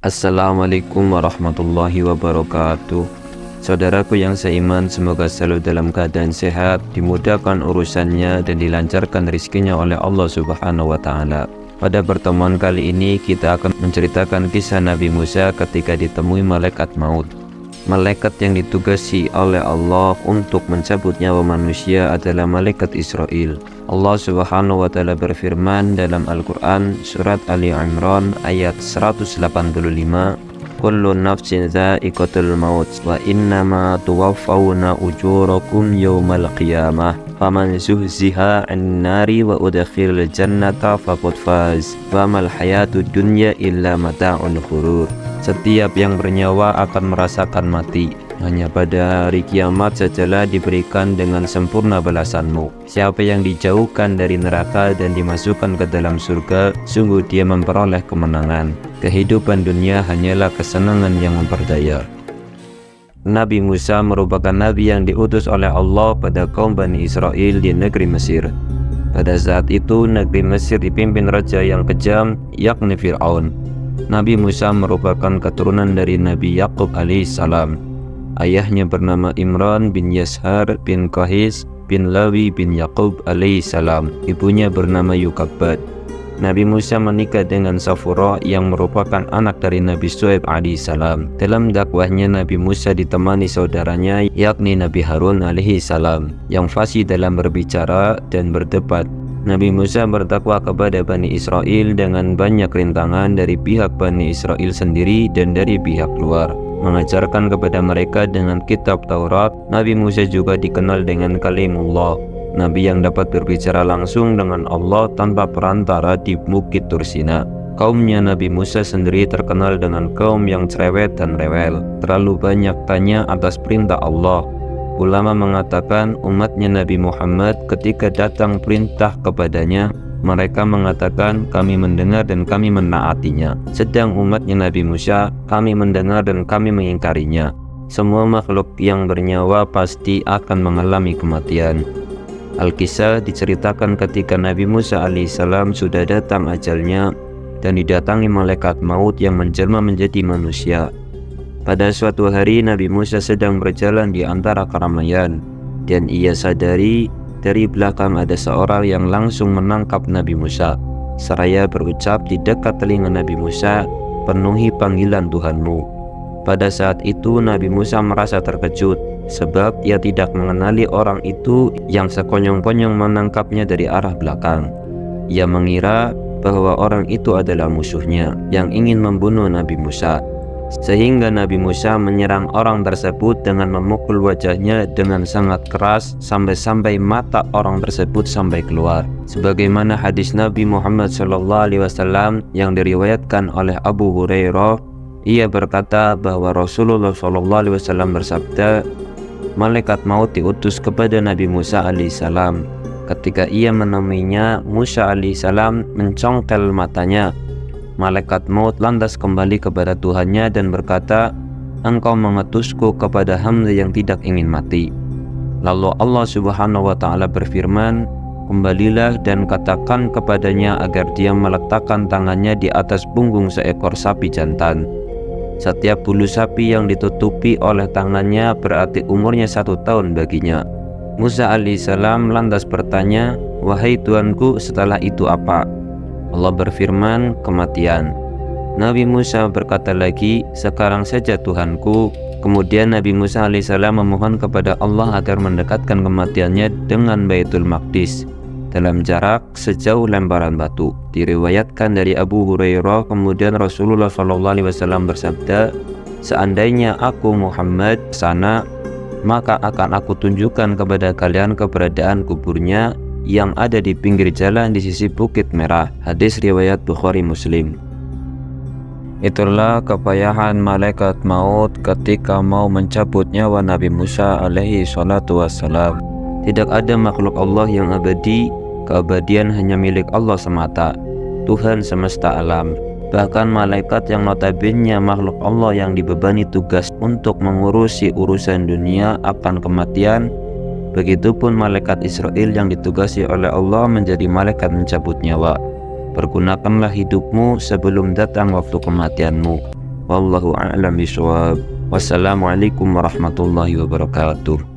Assalamualaikum warahmatullahi wabarakatuh. Saudaraku yang seiman, semoga selalu dalam keadaan sehat, dimudahkan urusannya dan dilancarkan rizkinya oleh Allah Subhanahu wa Ta'ala. Pada pertemuan kali ini kita akan menceritakan kisah Nabi Musa ketika ditemui malaikat maut. Malaikat yang ditugasi oleh Allah untuk mencabut nyawa manusia adalah malaikat Israel. Allah Subhanahu wa Ta'ala berfirman dalam Al-Quran surat Ali Imran ayat 185, kullu nafsin dha'iqatul maut wa innama tuwaffawna ujurakum yawmal qiyamah faman zuhziha 'anil nari wa udkhilal jannata faqad faz wa mal hayatud dunya illa mata'ul ghurur. Setiap yang bernyawa akan merasakan mati. Hanya pada hari kiamat sajalah diberikan dengan sempurna balasanmu. Siapa yang dijauhkan dari neraka dan dimasukkan ke dalam surga, sungguh dia memperoleh kemenangan. Kehidupan dunia hanyalah kesenangan yang memperdaya. Nabi Musa merupakan nabi yang diutus oleh Allah pada kaum Bani Israel di negeri Mesir. Pada saat itu negeri Mesir dipimpin raja yang kejam, yakni Fir'aun. Nabi Musa merupakan keturunan dari Nabi Yakub alaihissalam. Ayahnya bernama Imran bin Yashar bin Qais bin Lawi bin Yakub alaihissalam. Ibunya bernama Yukabad. Nabi Musa menikah dengan Safura yang merupakan anak dari Nabi Shu'aib alaihissalam. Dalam dakwahnya Nabi Musa ditemani saudaranya yakni Nabi Harun alaihissalam yang fasih dalam berbicara dan berdebat. Nabi Musa berdakwah kepada Bani Israel dengan banyak rintangan dari pihak Bani Israel sendiri dan dari pihak luar. Mengajarkan kepada mereka dengan kitab Taurat. Nabi Musa juga dikenal dengan Kalimullah, Nabi yang dapat berbicara langsung dengan Allah tanpa perantara di Bukit Tursina. Kaumnya Nabi Musa sendiri terkenal dengan kaum yang cerewet dan rewel, terlalu banyak tanya atas perintah Allah. Ulama mengatakan umatnya Nabi Muhammad ketika datang perintah kepadanya, mereka mengatakan kami mendengar dan kami menaatinya. Sedang umatnya Nabi Musa, kami mendengar dan kami mengingkarinya. Semua makhluk yang bernyawa pasti akan mengalami kematian. Al-Kisah diceritakan ketika Nabi Musa alaihissalam sudah datang ajalnya dan didatangi malaikat maut yang menjelma menjadi manusia. Pada suatu hari Nabi Musa sedang berjalan di antara keramaian dan ia sadari dari belakang ada seorang yang langsung menangkap Nabi Musa. Seraya berucap di dekat telinga Nabi Musa, penuhi panggilan Tuhanmu. Pada saat itu Nabi Musa merasa terkejut sebab ia tidak mengenali orang itu yang sekonyong-konyong menangkapnya dari arah belakang. Ia mengira bahwa orang itu adalah musuhnya yang ingin membunuh Nabi Musa. Sehingga Nabi Musa menyerang orang tersebut dengan memukul wajahnya dengan sangat keras sampai-sampai mata orang tersebut sampai keluar. Sebagaimana hadis Nabi Muhammad SAW yang diriwayatkan oleh Abu Hurairah, ia berkata bahwa Rasulullah SAW bersabda, malaikat maut diutus kepada Nabi Musa alaihissalam. Ketika ia menemuinya, Musa alaihissalam mencongkel matanya. Malaikat maut lantas kembali kepada Tuhannya dan berkata, engkau mengutusku kepada hamba yang tidak ingin mati. Lalu Allah Subhanahu wa Ta'ala berfirman, kembalilah dan katakan kepadanya agar dia meletakkan tangannya di atas punggung seekor sapi jantan. Setiap bulu sapi yang ditutupi oleh tangannya berarti umurnya 1 tahun baginya. Musa alaihissalam lantas bertanya, wahai Tuanku, setelah itu apa? Allah berfirman, kematian. Nabi Musa berkata lagi, sekarang saja Tuhanku. Kemudian Nabi Musa alaihissalam memohon kepada Allah agar mendekatkan kematiannya dengan Baitul Maqdis dalam jarak sejauh lemparan batu. Diriwayatkan dari Abu Hurairah, kemudian Rasulullah SAW bersabda, seandainya aku Muhammad sana, maka akan aku tunjukkan kepada kalian keberadaan kuburnya yang ada di pinggir jalan di sisi Bukit Merah. Hadis riwayat Bukhari Muslim. Itulah kepayahan malaikat maut ketika mau mencabut nyawa Nabi Musa alaihi salatu wassalam. Tidak ada makhluk Allah yang abadi, keabadian hanya milik Allah semata, Tuhan semesta alam. Bahkan malaikat yang notabene makhluk Allah yang dibebani tugas untuk mengurusi urusan dunia akan kematian, begitupun malaikat Israel yang ditugasi oleh Allah menjadi malaikat mencabut nyawa. Pergunakanlah hidupmu sebelum datang waktu kematianmu. Wallahu a'lam bishawab. Wassalamualaikum warahmatullahi wabarakatuh.